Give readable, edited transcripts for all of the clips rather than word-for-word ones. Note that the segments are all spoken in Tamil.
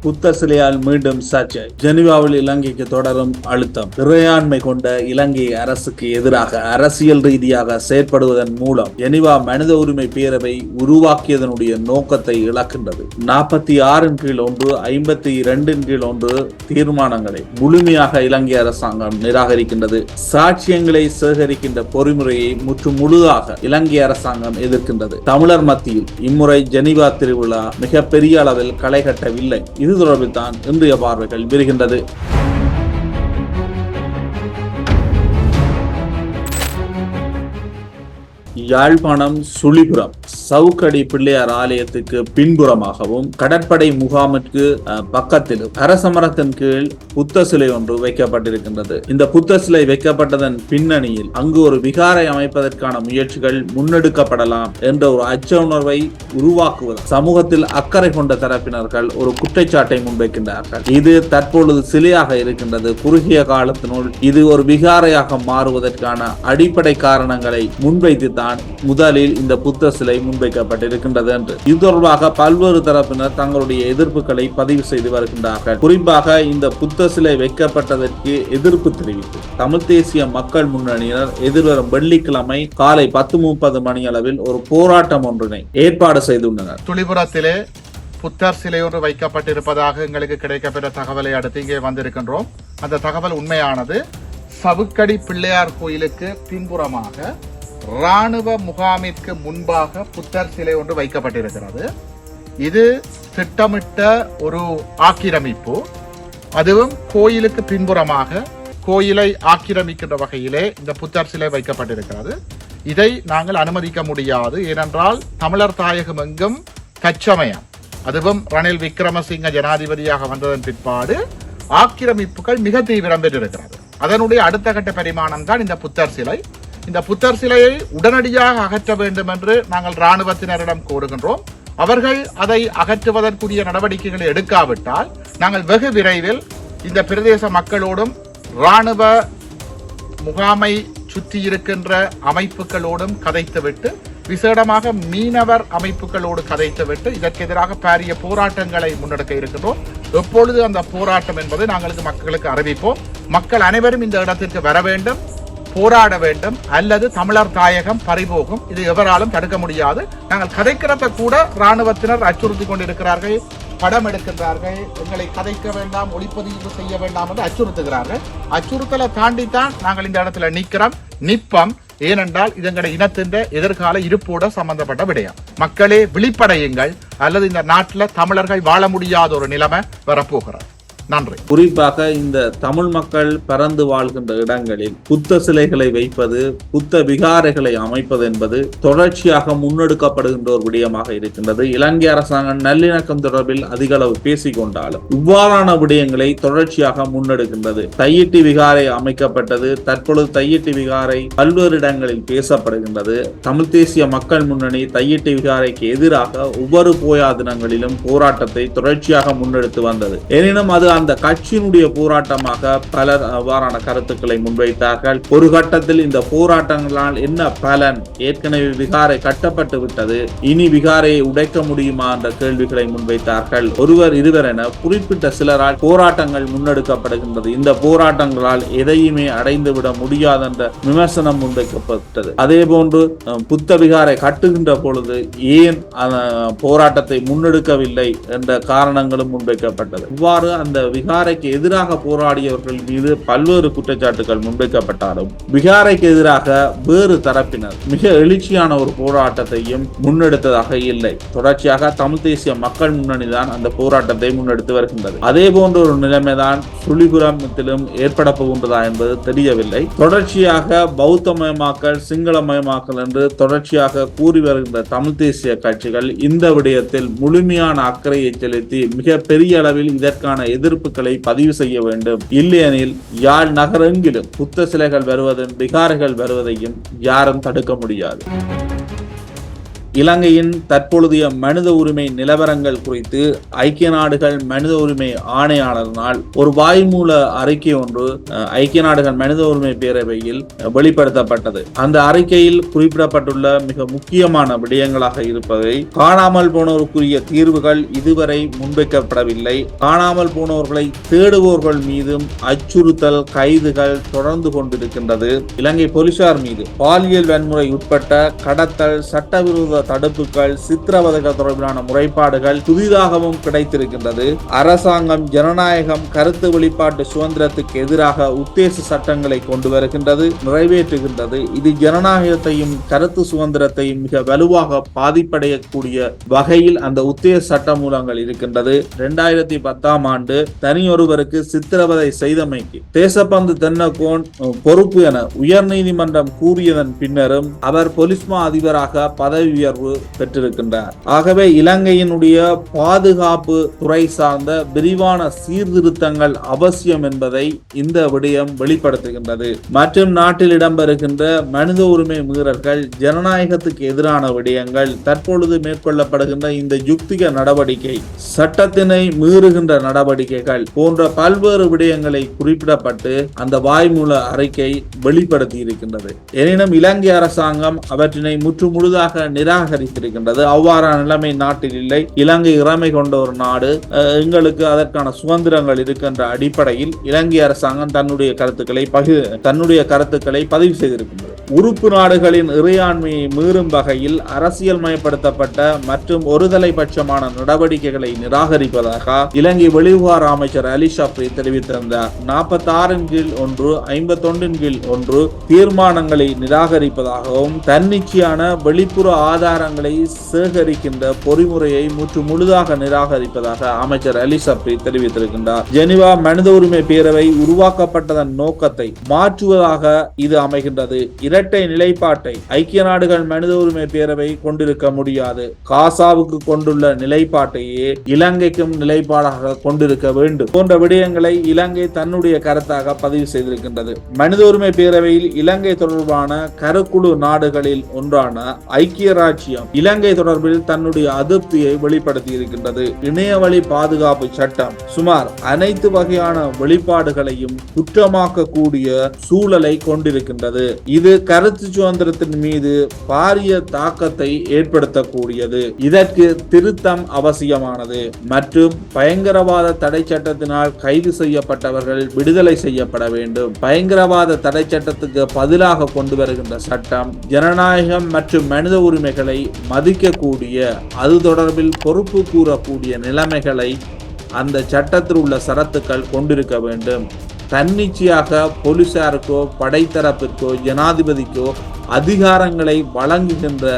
புத்த சிலையால் மீண்டும் சர்ச்சை. ஜெனீவாவில் இலங்கைக்கு தொடரும் அழுத்தம். இறையாண்மை கொண்ட இலங்கை அரசுக்கு எதிராக அரசியல் ரீதியாக செயற்படுவதன் மூலம் ஜெனீவா மனித உரிமை பேரவை உருவாக்கியதனுடைய நோக்கத்தை இழக்கின்றது. 46 கீழ் 1 52 கீழ் 1 தீர்மானங்களை முழுமையாக இலங்கை அரசாங்கம் நிராகரிக்கின்றது. சாட்சியங்களை சேகரிக்கின்ற பொறிமுறையை முழுதாக இலங்கை அரசாங்கம் எதிர்க்கின்றது. தமிழர் மத்தியில் இம்முறை ஜெனீவா திருவிழா மிக பெரிய அளவில் களை கட்டவில்லை. இது தொடர்பில் தான் இன்றைய பார்வைகள் விரிகின்றது. யாழ்ப்பாணம் சுழிபுரம் சவுக்கடி பிள்ளையார் ஆலயத்துக்கு பின்புறமாகவும் கடற்படை முகாமிற்கு பக்கத்திலும் அரசமரத்தின் கீழ் புத்த சிலை ஒன்று வைக்கப்பட்டிருக்கின்றது. இந்த புத்த சிலை வைக்கப்பட்டதன் பின்னணியில் அங்கு ஒரு விகாரை அமைப்பதற்கான முயற்சிகள் முன்னெடுக்கப்படலாம் என்ற ஒரு அச்ச உணர்வை உருவாக்குவது சமூகத்தில் அக்கறை கொண்ட தரப்பினர்கள் ஒரு குற்றச்சாட்டை முன்வைக்கின்றார்கள். இது தற்பொழுது சிலையாக இருக்கின்றது. குறுகிய காலத்தினுள் இது ஒரு விகாரையாக மாறுவதற்கான அடிப்படை காரணங்களை முன்வைத்து தான் முதலில் இந்த புத்த சிலை முன்வைக்கப்பட்டிருக்கின்றது என்று இது தொடர்பாக பல்வேறு தரப்பினர் தங்களுடைய எதிர்ப்புகளை பதிவு செய்து வருகின்றார்கள். குறிப்பாக இந்த புத்த சிலை வைக்கப்பட்டதற்கு எதிர்ப்பு தெரிவித்து தமிழ் தேசிய மக்கள் முன்னணியினர் எதிர்வரும் வெள்ளிக்கிழமை காலை 10:30 மணி அளவில் ஒரு போராட்டம் ஒன்றினை ஏற்பாடு செய்துள்ளனர். துளிபுரத்திலே புத்தர் சிலை ஒன்று வைக்கப்பட்டிருப்பதாக எங்களுக்கு கிடைக்கப்பெற்ற தகவலை அடுத்து இங்கே வந்திருக்கின்றோம். அந்த தகவல் உண்மையானது. சவுக்கடி பிள்ளையார் கோயிலுக்கு பின்புறமாக ராணுவ முகாமிற்கு முன்பாக புத்தர் சிலை ஒன்று வைக்கப்பட்டிருக்கிறது. இது திட்டமிட்ட ஒரு ஆக்கிரமிப்பு. அதுவும் கோயிலுக்கு பின்புறமாக கோயிலை ஆக்கிரமிக்கின்ற வகையிலே இந்த புத்தர் சிலை வைக்கப்பட்டிருக்கிறது. இதை நாங்கள் அனுமதிக்க முடியாது. ஏனென்றால் தமிழர் தாயகம் எங்கும் தற்சமயம் அதுவும் ரணில் விக்ரமசிங்க ஜனாதிபதியாக வந்ததன் பிற்பாடு ஆக்கிரமிப்புகள் மிக தீவிரம் பெற்றிருக்கிறது. அதனுடைய அடுத்த கட்ட பரிமாணம் தான் இந்த புத்தர் சிலை. இந்த புத்தர் சிலையை உடனடியாக அகற்ற வேண்டும் என்று நாங்கள் இராணுவத்தினரிடம் கோருகின்றோம். அவர்கள் அதை அகற்றுவதற்குரிய நடவடிக்கைகளை எடுக்காவிட்டால் நாங்கள் வெகு விரைவில் இந்த பிரதேச மக்களோடும் இராணுவ முகாமை சுற்றி இருக்கின்ற அமைப்புகளோடும் கதைத்துவிட்டு விசேடமாக மீனவர் அமைப்புகளோடு கதைத்துவிட்டு இதற்கு எதிராக பாரிய போராட்டங்களை முன்னெடுக்க இருக்கின்றோம். எப்பொழுது அந்த போராட்டம் என்பதை நாங்களுக்கு மக்களுக்கு அறிவிப்போம். மக்கள் அனைவரும் இந்த இடத்திற்கு வர வேண்டும், போராட வேண்டும், அல்லது தமிழர் தாயகம் பறிபோகும். இது எவராலும் தடுக்க முடியாது. நாங்கள் கதைக்கிறத கூட இராணுவத்தினர் அச்சுறுத்தி கொண்டிருக்கிறார்கள், படம் எடுக்கின்றார்கள், எங்களை கதைக்க வேண்டாம், ஒளிப்பதிவு செய்ய வேண்டாம் என்று அச்சுறுத்துகிறார்கள். அச்சுறுத்தலை தாண்டித்தான் நாங்கள் இந்த இடத்துல நிற்போம். ஏனென்றால் இது எங்களுடைய இனத்தின் எதிர்கால இருப்போட சம்பந்தப்பட்ட விடயம். மக்களே விழிப்படையுங்கள், அல்லது இந்த நாட்டில் தமிழர்கள் வாழ முடியாத ஒரு நிலைமை வரப்போகிறது. நன்றி. குறிப்பாக இந்த தமிழ் மக்கள் பறந்து வாழ்கின்ற இடங்களில் புத்த சிலைகளை வைப்பது, புத்த விகாரைகளை அமைப்பது என்பது தொடர்ச்சியாக முன்னெடுக்கப்படுகின்ற ஒரு விடயமாக இருக்கின்றது. இலங்கை அரசாங்கம் நல்லிணக்கம் தொடர்பில் அதிக அளவு பேசிக் கொண்டாலும் இவ்வாறான விடயங்களை தொடர்ச்சியாக முன்னெடுக்கின்றது. தையிட்டி விகாரை அமைக்கப்பட்டது. தற்பொழுது தையிட்டி விகாரை பல்வேறு இடங்களில் பேசப்படுகின்றது. தமிழ் தேசிய மக்கள் முன்னணி தையிட்டி விகாரைக்கு எதிராக ஒவ்வொரு போயா தினங்களிலும் போராட்டத்தை தொடர்ச்சியாக முன்னெடுத்து வந்தது. எனினும் அது அந்த கட்சியினுடைய போராட்டமாக பலர் அவ்வாறான கருத்துக்களை முன்வைத்தார்கள். ஒரு கட்டத்தில் இந்த போராட்டங்களால் என்ன பலன், ஏற்கனவே விகாரை கட்டப்பட்டு விட்டது, இனி விகாரையை உடைக்க முடியுமா என்ற கேள்விகளை முன்வைத்தார்கள். ஒருவர் இருவர் என குறிப்பிட்ட சிலரால் போராட்டங்கள் முன்னெடுக்கப்படுகின்றது. இந்த போராட்டங்களால் எதையுமே அடைந்துவிட முடியாது என்ற விமர்சனம் முன்வைக்கப்பட்டது. அதே போன்று புத்த விகாரை கட்டுகின்ற பொழுது ஏன் போராட்டத்தை முன்னெடுக்கவில்லை என்ற காரணங்களும் முன்வைக்கப்பட்டது. இவ்வாறு அந்த விகாரைக்கு எதிராக போராடியவர்கள் மீது பல்வேறு குற்றச்சாட்டுகள் முன்வைக்கப்பட்டாலும் விகாரைக்கு எதிராக வேறு தரப்பினர் மிக எழுச்சியான ஒரு போராட்டத்தையும் முன்னெடுத்ததாக இல்லை. தொடர்ச்சியாக தமிழ் தேசிய மக்கள் முன்னணி தான் அந்த போராட்டத்தை முன்னெடுத்து வருகின்றது. அதே போன்ற ஒரு நிலைமைதான் சுழிபுரத்திலும் ஏற்பட போகின்றதா என்பது தெரியவில்லை. தொடர்ச்சியாக பௌத்தமயமாக்கல், சிங்களமயமாக்கல் என்று தொடர்ச்சியாக கூறி வருகின்ற தமிழ் தேசிய கட்சிகள் இந்த விடயத்தில் முழுமையான அக்கறையை செலுத்தி மிக பெரிய அளவில் இதற்கான எதிர்ப்புகளை பதிவு செய்ய வேண்டும். இல்லையெனில் யாழ் நகரெங்கிலும் புத்த சிலைகள் வருவதும் விகாரைகள் வருவதையும் யாரும் தடுக்க முடியாது. இலங்கையின் தற்பொழுதைய மனித உரிமை நிலவரங்கள் குறித்து ஐக்கிய நாடுகள் மனித உரிமை ஆணையாளரினால் ஒரு வாய்மூல அறிக்கை ஒன்று ஐக்கிய நாடுகள் மனித உரிமை பேரவையில் வெளிப்படுத்தப்பட்டது. அந்த அறிக்கையில் குறிப்பிடப்பட்டுள்ள மிக முக்கியமான விடயங்களாக இருப்பதை காணாமல் போனோருக்குரிய தீர்வுகள் இதுவரை முன்வைக்கப்படவில்லை. காணாமல் போனவர்களை தேடுவோர்கள் மீதும் அச்சுறுத்தல் கைதுகள் தொடர்ந்து கொண்டிருக்கின்றது. இலங்கை போலீசார் மீது பாலியல் வன்முறை உட்பட்ட கடத்தல், சட்டவிரோத தடுப்புகள், சித்திரவதைகள் தொடர்பிலான முறைப்பாடுகள் புதிதாகவும் கிடைத்திருக்கின்றது. அரசாங்கம் ஜனநாயகம், கருத்து வெளிப்பாட்டு சுதந்திரத்துக்கு எதிராக உத்தேச சட்டங்களை கொண்டு வருகின்றது, நிறைவேற்றுகின்றது. இது ஜனநாயகத்தையும் கருத்து சுதந்திரத்தையும் மிக வலுவாக பாதிப்படையக்கூடிய வகையில் அந்த உத்தேச சட்ட மூலங்கள் இருக்கின்றது. 2010 ஆண்டு தனியொருவருக்கு சித்திரவதை செய்தமைக்கு தேசப்பந்து தென்னகோன் பொறுப்பு என உயர்நீதிமன்றம் கூறியதன் பின்னரும் அவர் போலீஸ் மா அதிபராக பதவி உயர்வு பெற்றிருக்கின்றார். ஆகவே இலங்கையினுடைய பாதுகாப்பு துறை சார்ந்த விரிவான சீர்திருத்தங்கள் அவசியம் என்பதை இந்த விடயம் வெளிப்படுத்துகின்றது. மற்றும் நாட்டில் இடம்பெறுகின்ற மனித உரிமை மீறல்கள், ஜனநாயகத்துக்கு எதிரான விடயங்கள், தற்பொழுது மேற்கொள்ளப்படுகின்ற இந்த யுக்திக நடவடிக்கை, சட்டத்தினை மீறுகின்ற நடவடிக்கைகள் போன்ற பல்வேறு விடயங்களை குறிப்பிடப்பட்டு அந்த வாய்மூல அறிக்கை வெளிப்படுத்தி இருக்கின்றது. எனினும் இலங்கை அரசாங்கம் அவற்றினை முற்றுமுழுதாக நிராகரித்திருக்கின்றது. அவ்வாறான நிலைமை நாட்டில் இல்லை. இலங்கை இறைமை கொண்ட ஒரு நாடு, எங்களுக்கு அதற்கான சுதந்திரங்கள் இருக்கின்ற அடிப்படையில் இலங்கை அரசாங்கம் தன்னுடைய கருத்துக்களை பதிவு செய்திருக்கின்றது. உறுப்பு நாடுகளின் இறையாண்மையை மீறும் வகையில் அரசியல் மயப்படுத்தப்பட்ட மற்றும் ஒருதலை பட்சமான நடவடிக்கைகளை நிராகரிப்பதாக இலங்கை வெளிவிவகார அமைச்சர் அலி ஷப்ரி தெரிவித்திருந்தார். 46 51 தீர்மானங்களை நிராகரிப்பதாகவும் தன்னிச்சையான வெளிப்புற ஆதாரங்களை சேகரிக்கின்ற பொறிமுறையை முழுதாக நிராகரிப்பதாக அமைச்சர் அலி ஷப்ரி தெரிவித்திருக்கின்றார். ஜெனீவா மனித உரிமை பேரவை உருவாக்கப்பட்டதன் நோக்கத்தை மாற்றுவதாக இது அமைகின்றது. இரட்டை நிலைப்பாட்டை ஐக்கிய நாடுகள் மனித உரிமை பேரவை கொண்டிருக்க முடியாது. காசாவுக்கு கொண்டுள்ள நிலைப்பாட்டையே இலங்கைக்கும் நிலைப்பாடாக கொண்டிருக்க வேண்டும் போன்ற விடயங்களை இலங்கை தன்னுடைய கருத்தாக பதிவு செய்திருக்கின்றது. மனித உரிமை பேரவையில் இலங்கை தொடர்பான கருக்குழு நாடுகளில் ஒன்றான ஐக்கிய ராச்சியம் இலங்கை தொடர்பில் தன்னுடைய அதிருப்தியை வெளிப்படுத்தி இருக்கின்றது. இணையவழி பாதுகாப்பு சட்டம் சுமார் அனைத்து வகையான வெளிப்பாடுகளையும் குற்றமாக்கக்கூடிய சூழலை கொண்டிருக்கின்றது. இது கருத்து சுதந்திரத்தின் மீது பாரிய தாக்கத்தை ஏற்படுத்தக்கூடியது. இதற்கு திருத்தம் அவசியமானது மற்றும் பயங்கரவாத தடை சட்டத்தினால் கைது செய்யப்பட்டவர்கள் விடுதலை செய்யப்பட வேண்டும். பயங்கரவாத தடை சட்டத்துக்கு பதிலாக கொண்டு வருகின்ற சட்டம் ஜனநாயகம் மற்றும் மனித உரிமைகளை மதிக்கக்கூடிய, அது தொடர்பில் பொறுப்பு கூறக்கூடிய நிலைமைகளை அந்த சட்டத்தில் உள்ள சரத்துக்கள் கொண்டிருக்க வேண்டும். தன்னிச்சையாக போலீசாருக்கோ படைத்தரப்பிற்கோ ஜனாதிபதிக்கோ அதிகாரங்களை வழங்குகின்ற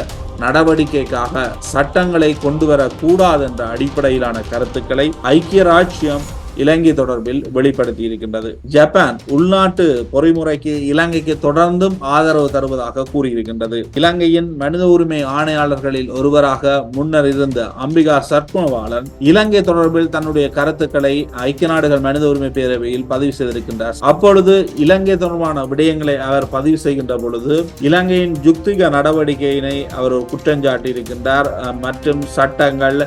நடவடிக்கைக்காக சட்டங்களை கொண்டு வரக்கூடாது என்ற அடிப்படையிலான கருத்துக்களை ஐக்கிய ராச்சியம் இலங்கை தொடர்பில் வெளிப்படுத்தி இருக்கின்றது. ஜப்பான் உள்நாட்டு பொறிமுறைக்கு இலங்கைக்கு தொடர்ந்தும் ஆதரவு தருவதாக கூறியிருக்கின்றது. இலங்கையின் மனித உரிமை ஆணையாளர்களில் ஒருவராக முன்னர் இருந்த அம்பிகா சர்க்குணவாலன் இலங்கை தொடர்பில் தன்னுடைய கருத்துக்களை ஐக்கிய நாடுகள் மனித உரிமை பேரவையில் பதிவு செய்திருக்கின்றார். அப்பொழுது இலங்கை தொடர்பான விடயங்களை அவர் பதிவு செய்கின்ற பொழுது இலங்கையின் யுக்திக நடவடிக்கையினை அவர் குற்றஞ்சாட்டி இருக்கின்றார். மற்றும் சட்டங்கள்,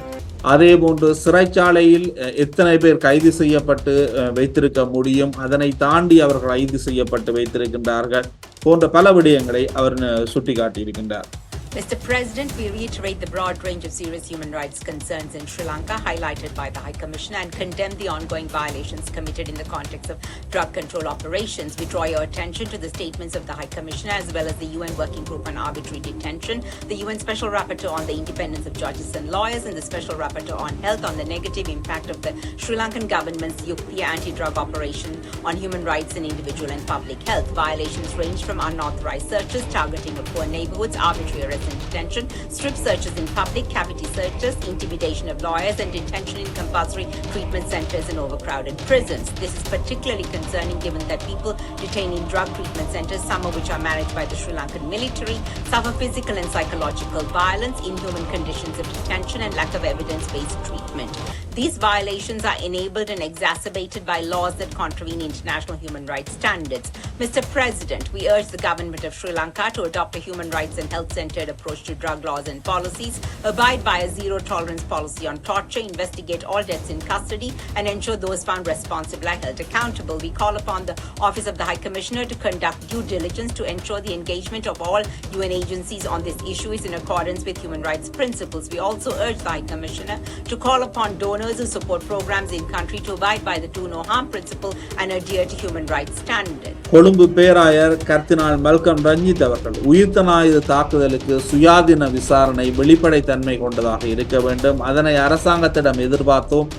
அதே போன்று சிறைச்சாலையில் எத்தனை பேர் கைது செய்யப்பட்டு வைத்திருக்க முடியும், அதனை தாண்டி அவர்கள் கைது செய்யப்பட்டு வைத்திருக்கின்றார்கள் போன்ற பல விடயங்களை அவர் சுட்டிக்காட்டியிருக்கின்றார். Mr. President, we reiterate the broad range of serious human rights concerns in Sri Lanka highlighted by the High Commissioner and condemn the ongoing violations committed in the context of drug control operations. We draw your attention to the statements of the High Commissioner as well as the UN Working Group on Arbitrary Detention, the UN Special Rapporteur on the independence of judges and lawyers, and the Special Rapporteur on health on the negative impact of the Sri Lankan government's Yuktiya anti-drug operation on human rights and individual and public health. Violations range from unauthorized searches, targeting of poor neighborhoods, arbitrary arrests and detention, strip searches in public, cavity searches, intimidation of lawyers, and detention in compulsory treatment centers and overcrowded prisons. This is particularly concerning given that people detained in drug treatment centers, some of which are managed by the Sri Lankan military, suffer physical and psychological violence, inhuman conditions of detention, and lack of evidence-based treatment. These violations are enabled and exacerbated by laws that contravene international human rights standards. Mr. President, we urge the government of Sri Lanka to adopt a human rights and health-centered approach to drug laws and policies, abide by a zero-tolerance policy on torture, investigate all deaths in custody, and ensure those found responsible are held accountable. We call upon the Office of the High Commissioner to conduct due diligence to ensure the engagement of all UN agencies on this issue is in accordance with human rights principles. We also urge the High Commissioner to call upon donors who support programs in country to abide by the do no harm principle and adhere to human rights standards. Colombo பேராயர் கர்தினால் மல்கம் ரஞ்சித் அவர்கள் உயிர்த்தனாயுத தாக்குதலுக்கு சுயாதீன விசாரணை வெளிப்படைத்தன்மை கொண்டதாக இருக்க வேண்டும். அதனை அரசாங்கத்திடம் எதிர்பார்த்தோம்.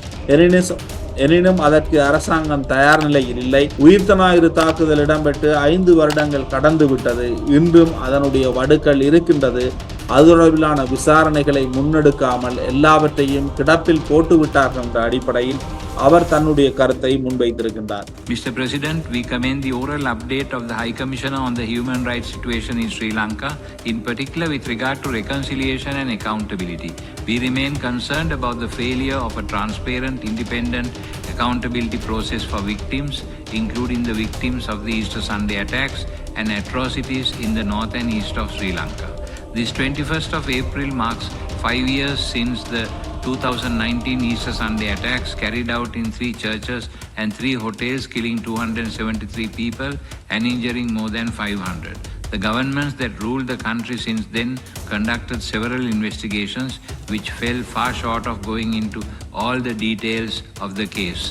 எனினும் அதற்கு அரசாங்கம் தயார் நிலையில் இல்லை. உயிர்த்தனாயுத தாக்குதல் இடம்பெற்று 5 வருடங்கள் கடந்து விட்டது. இன்றும் அதனுடைய வடுக்கள் இருக்கின்றது. அது தொடர்பிலான விசாரணைகளை முன்னெடுக்காமல் எல்லாவற்றையும் கிடப்பில் போட்டுவிட்டார்கள் என்ற அடிப்படையில் அவர் தன்னுடைய கருத்தை முன்வைத்திருக்கின்றார். Mr. President, we commend the oral update of the High Commissioner on the human rights situation in Sri Lanka, in particular with regard to reconciliation and accountability. We remain concerned about the failure of a transparent, independent accountability process for victims, including the victims of the Easter Sunday attacks and atrocities in the north and east of Sri Lanka. This 21st of April marks 5 years since the 2019 Easter Sunday attacks carried out in 3 churches and 3 hotels, killing 273 people and injuring more than 500. The governments that ruled the country since then conducted several investigations which fell far short of going into all the details of the case.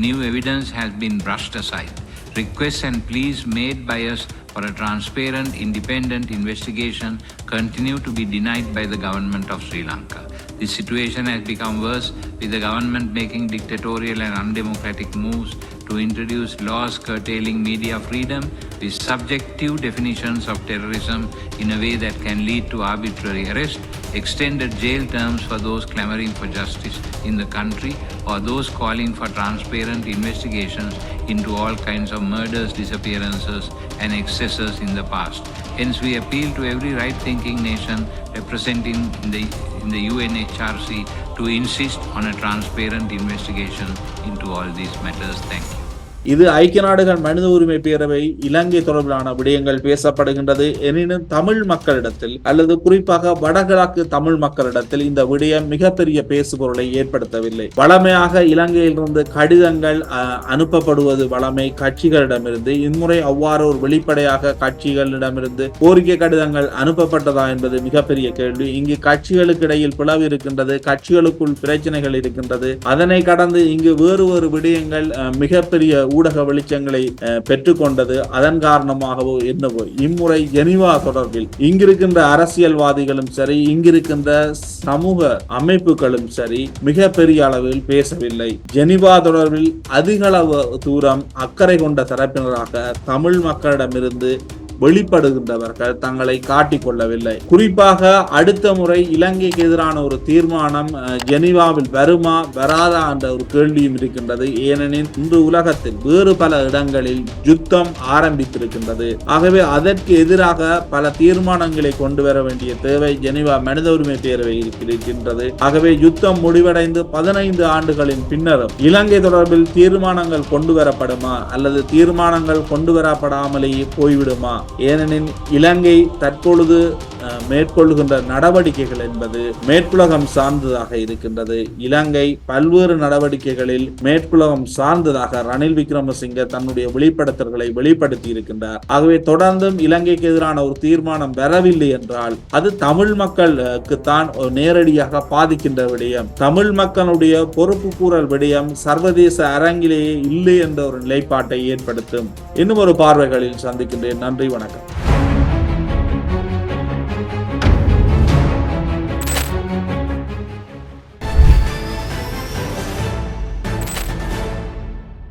New evidence has been brushed aside. Requests and pleas made by us for a transparent, independent investigation continue to be denied by the government of Sri Lanka. This situation has become worse, with the government making dictatorial and undemocratic moves to introduce laws curtailing media freedom with subjective definitions of terrorism in a way that can lead to arbitrary arrest, extended jail terms for those clamoring for justice in the country, or those calling for transparent investigations into all kinds of murders, disappearances, and excesses in the past. Hence, we appeal to every right-thinking nation representing in the UNHRC to insist on a transparent investigation into all these matters. Thank you. இது ஐக்கிய நாடுகள் மனித உரிமை பேரவை இலங்கை தொடர்பிலான விடயங்கள் பேசப்படுகின்றது. எனினும் தமிழ் மக்களிடத்தில் அல்லது குறிப்பாக வடகிழக்கு தமிழ் மக்களிடத்தில் இந்த விடயம் மிகப்பெரிய பேசுபொருளை ஏற்படுத்தவில்லை. வளமையாக இலங்கையிலிருந்து கடிதங்கள் அனுப்பப்படுவது வளமை கட்சிகளிடமிருந்து. இம்முறை அவ்வாறு ஒரு வெளிப்படையாக கட்சிகளிடமிருந்து கோரிக்கை கடிதங்கள் அனுப்பப்பட்டதா என்பது மிகப்பெரிய கேள்வி. இங்கு கட்சிகளுக்கு இடையில் பிளவு இருக்கின்றது, கட்சிகளுக்குள் பிரச்சனைகள் இருக்கின்றது. அதனை கடந்து இங்கு வேறு ஒரு விடயங்கள் மிகப்பெரிய ஊடக வெளிச்சங்களை பெற்றுக்கொண்டது. அதன் காரணமாகவோ என்னவோ இம்முறை ஜெனீவா தொடர்பில் இங்கிருக்கின்ற அரசியல்வாதிகளும் சரி, இங்கிருக்கின்ற சமூக அமைப்புகளும் சரி மிக பெரிய அளவில் பேசவில்லை. ஜெனீவா தொடர்பில் அதிக அளவு தூரம் அக்கறை கொண்ட தரப்பினராக தமிழ் மக்களிடமிருந்து வெளிப்படுகின்றவர்கள் தங்களை காட்டிக்கொள்ளவில்லை. குறிப்பாக அடுத்த முறை இலங்கைக்கு எதிரான ஒரு தீர்மானம் ஜெனீவாவில் வருமா வராதா என்ற ஒரு கேள்வியும் இருக்கின்றது. ஏனெனில் இன்று உலகத்தில் வேறு பல இடங்களில் யுத்தம் ஆரம்பித்திருக்கின்றது. ஆகவே அதற்கு எதிராக பல தீர்மானங்களை கொண்டு வர வேண்டிய தேவை ஜெனீவா மனித உரிமை பேரவை இருக்கின்றது. ஆகவே யுத்தம் முடிவடைந்து 15 ஆண்டுகளின் பின்னரும் இலங்கை தொடர்பில் தீர்மானங்கள் கொண்டு வரப்படுமா அல்லது தீர்மானங்கள் கொண்டு வரப்படாமலேயே போய்விடுமா? ஏனெனில் இலங்கை தற்பொழுது மேற்கொள்கின்ற நடவடிக்கைகள் என்பது மேற்குலகம் சார்ந்ததாக இருக்கின்றது. இலங்கை பல்வேறு நடவடிக்கைகளில் மேற்குலகம் சார்ந்ததாக ரணில் விக்ரமசிங்க தன்னுடைய வெளிப்படுத்தல்களை வெளிப்படுத்தி இருக்கின்றார். ஆகவே தொடர்ந்தும் இலங்கைக்கு எதிரான ஒரு தீர்மானம் வரவில்லை என்றால் அது தமிழ் மக்களுக்கு தான் நேரடியாக பாதிக்கின்ற விடயம். தமிழ் மக்களுடைய பொறுப்பு கூறல் விடயம் சர்வதேச அரங்கிலேயே இல்லை என்ற ஒரு நிலைப்பாட்டை ஏற்படுத்தும். இன்னும் ஒரு பார்வைகளில் சந்திக்கின்றேன். நன்றி, வணக்கம்.